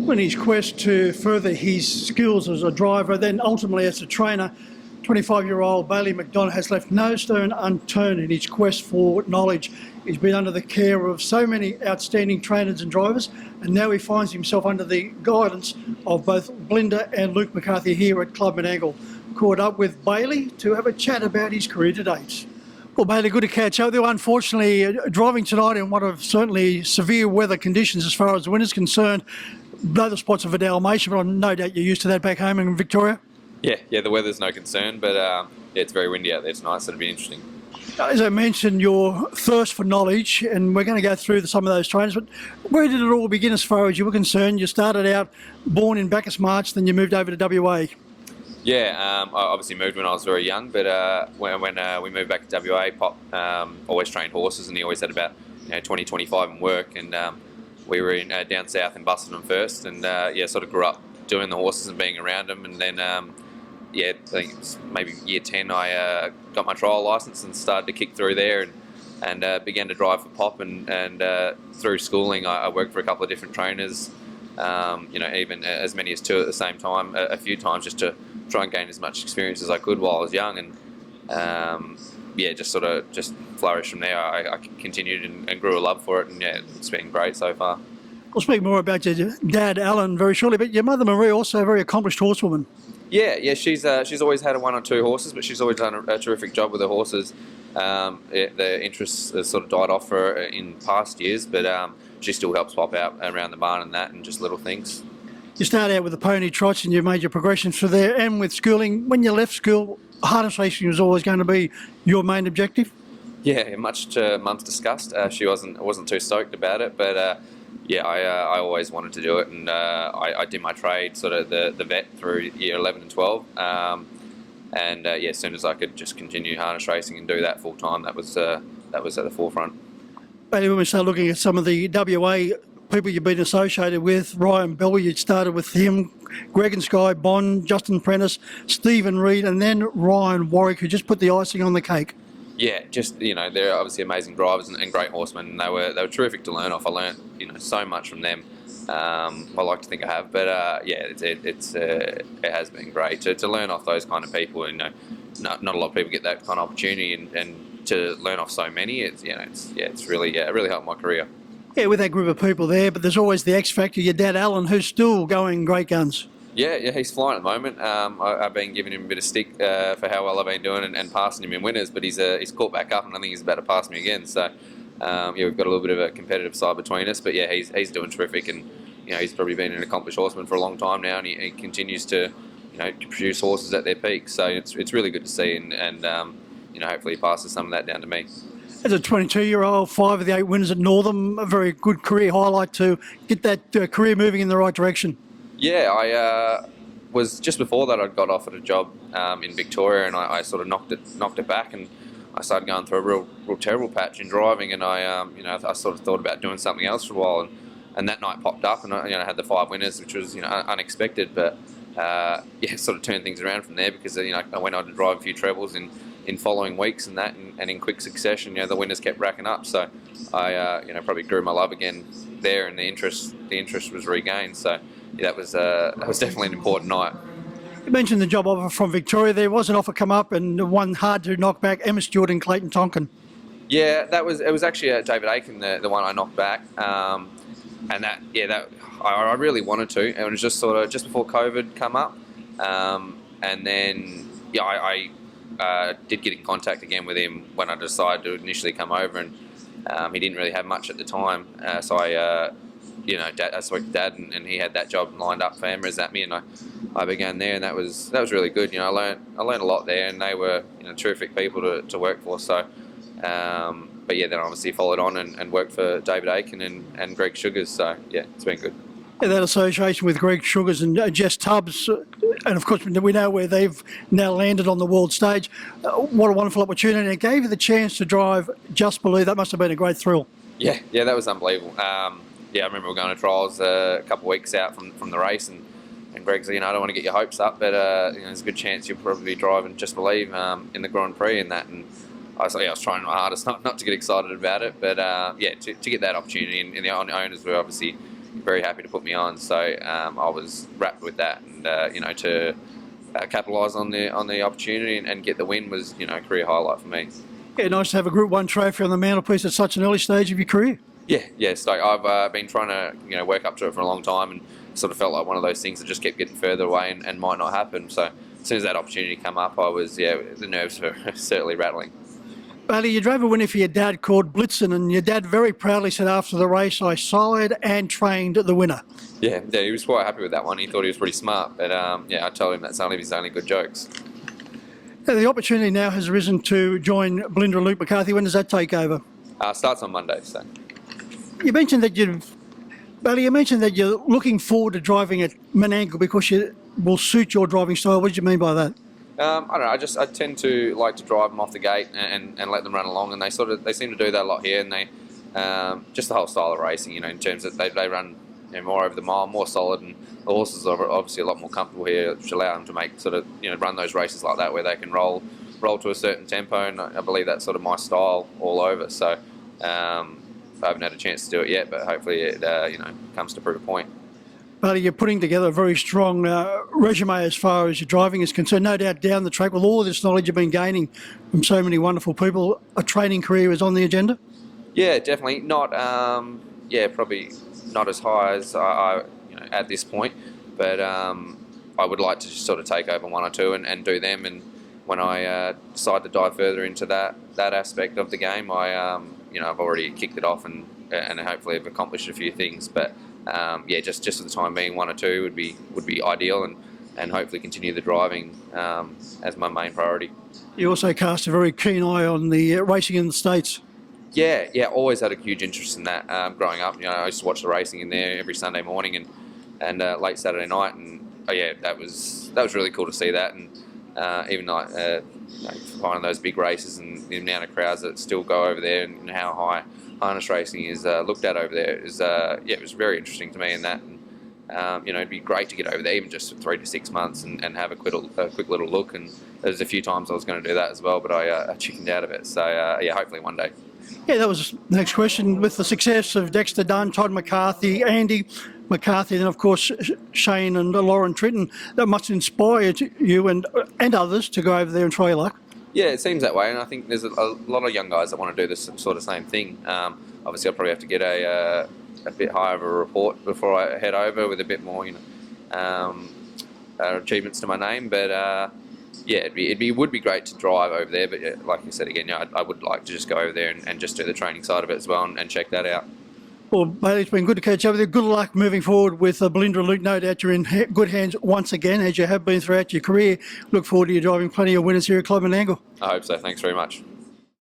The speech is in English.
In his quest to further his skills as a driver, then ultimately as a trainer, 25-year-old Bailey McDorough has left no stone unturned in his quest for knowledge. He's been under the care of so many outstanding trainers and drivers, and now he finds himself under the guidance of both Belinda and Luke McCarthy here at Club Menangle. Caught up with Bailey to have a chat about his career to date. Well, Bailey, good to catch up. Unfortunately, driving tonight in one of certainly severe weather conditions as far as the wind is concerned. Blow the spots of a Dalmatian, but I'm no doubt you're used to that back home in Victoria. Yeah, the weather's no concern, but it's very windy out there tonight, so it'll be interesting. As I mentioned, your thirst for knowledge, and we're going to go through some of those trainers, but where did it all begin as far as you were concerned? You started out born in Bacchus March, then you moved over to WA. Yeah, I obviously moved when I was very young, but when we moved back to WA, Pop always trained horses, and he always had about 20, 25 in work, and we were in down south in Busselton first, and sort of grew up doing the horses and being around them, and then I think it was maybe year 10 I got my trial licence and started to kick through there, and began to drive for Pop, and through schooling I worked for a couple of different trainers, even as many as 2 at the same time, a few times, just to try and gain as much experience as I could while I was young, and just flourished from there. I continued and grew a love for it, and it's been great so far. We'll speak more about your dad, Alan, very shortly, but your mother, Marie, also a very accomplished horsewoman. Yeah, she's always had 1 or 2 horses, but she's always done a terrific job with the horses. The interest has sort of died off for her in past years, but she still helps Pop out around the barn and that, and just little things. You started out with the pony trots and you made your progression through there, and with schooling. When you left school, harness racing was always going to be your main objective? Yeah, much to Mum's disgust. She wasn't too stoked about it, but I always wanted to do it, and I did my trade, sort of the vet, through year 11 and 12, as soon as I could just continue harness racing and do that full time, that was at the forefront. Bailey, when we start looking at some of the WA people you've been associated with, Ryan Bell, you started with him, Greg and Sky Bond, Justin Prentice, Stephen Reed, and then Ryan Warwick, who just put the icing on the cake. Yeah, just they're obviously amazing drivers and great horsemen. And they were terrific to learn off. I learnt so much from them. I like to think I have, but it has been great to learn off those kind of people. Not a lot of people get that kind of opportunity, and to learn off so many, it's really helped my career. Yeah, with that group of people there, but there's always the X factor, your dad Alan, who's still going great guns. Yeah, he's flying at the moment. I've been giving him a bit of stick for how well I've been doing and passing him in winners, but he's caught back up, and I think he's about to pass me again. So we've got a little bit of a competitive side between us, but he's doing terrific, and he's probably been an accomplished horseman for a long time now, and he continues to produce horses at their peak. So it's really good to see, and hopefully he passes some of that down to me. As a 22-year-old, 5 of the 8 winners at Northam, a very good career highlight to get that career moving in the right direction. Yeah, I was just before that I'd got offered a job in Victoria, and I sort of knocked it back, and I started going through a real terrible patch in driving, and I sort of thought about doing something else for a while, and that night popped up, and I had the 5 winners, which was unexpected, but sort of turned things around from there, because I went on to drive a few trebles in following weeks and that, and in quick succession, the winners kept racking up. So I probably grew my love again there, and the interest was regained. So that was definitely an important night. You mentioned the job offer from Victoria. There was an offer come up, and one hard to knock back, Emma Stewart and Clayton Tonkin. Yeah, it was actually David Aiken, the one I knocked back, and that I really wanted to, and it was just sort of just before COVID come up, and then I did get in contact again with him when I decided to initially come over, and he didn't really have much at the time, so I spoke to Dad, and he had that job lined up for Emma at me, and I began there, and that was really good. I learned a lot there, and they were terrific people to work for. So, then obviously followed on and worked for David Aiken and Greg Sugars. So it's been good. Yeah, that association with Greg Sugars and Jess Tubbs, and of course we know where they've now landed on the world stage. What a wonderful opportunity. It gave you the chance to drive Just Believe. That must have been a great thrill. Yeah, that was unbelievable. I remember we were going to trials a couple of weeks out from the race, and Greg said, I don't want to get your hopes up, but there's a good chance you'll probably be driving Just Believe in the Grand Prix and that. And I was trying my hardest not to get excited about it, but to get that opportunity, and the owners were obviously very happy to put me on. So I was wrapped with that, and to capitalise on the opportunity and get the win was a career highlight for me. Yeah, nice to have a Group 1 trophy on the mantelpiece at such an early stage of your career. Yeah. So I've been trying to work up to it for a long time, and sort of felt like one of those things that just kept getting further away and might not happen. So as soon as that opportunity came up, I was the nerves were certainly rattling. Bailey, you drove a winner for your dad called Blitzen, and your dad very proudly said after the race, "I sired and trained the winner." Yeah, he was quite happy with that one. He thought he was pretty smart, but I told him that's only his only good jokes. Now, the opportunity now has arisen to join Belinda and Luke McCarthy. When does that take over? Starts on Monday, so. You mentioned that you're looking forward to driving at Menangle because it will suit your driving style. What do you mean by that? I don't know. I tend to like to drive them off the gate and let them run along, and they seem to do that a lot here. And they just the whole style of racing, in terms that they run more over the mile, more solid, and the horses are obviously a lot more comfortable here, which allow them to make run those races like that where they can roll to a certain tempo. And I believe that's sort of my style all over. So I haven't had a chance to do it yet, but hopefully it comes to prove a point. But you're putting together a very strong resume as far as your driving is concerned. No doubt down the track, with all this knowledge you've been gaining from so many wonderful people, a training career is on the agenda? Yeah, definitely. Not, probably not as high as I at this point, but I would like to just sort of take over one or two and do them. And when I decide to dive further into that aspect of the game, I've already kicked it off and hopefully have accomplished a few things. But just for the time being, one or two would be ideal, and hopefully continue the driving as my main priority. You also cast a very keen eye on the racing in the States. Yeah, always had a huge interest in that. Growing up, I used to watch the racing in there every Sunday morning and late Saturday night, and that was really cool to see that. And even like finding those big races and the amount of crowds that still go over there, and how high harness racing is looked at over there is it was very interesting to me in that. And it'd be great to get over there, even just for 3 to 6 months, and have a quick little look. And there's a few times I was going to do that as well, but I chickened out of it. So hopefully one day. Yeah, that was the next question. With the success of Dexter Dunn, Todd McCarthy, Andy McCarthy, and of course Shane and Lauren Tritton, that must inspire you and others to go over there and try your luck. Yeah, it seems that way, and I think there's a lot of young guys that want to do this sort of same thing. Obviously, I'll probably have to get a bit higher of a report before I head over with a bit more, achievements to my name. But it would be great to drive over there. But like you said again, I would like to just go over there and just do the training side of it as well and check that out. Well, Bailey, it's been good to catch up with you. Good luck moving forward with Belinda and Luke. No doubt you're in good hands once again, as you have been throughout your career. Look forward to you driving plenty of winners here at Club Menangle. I hope so. Thanks very much.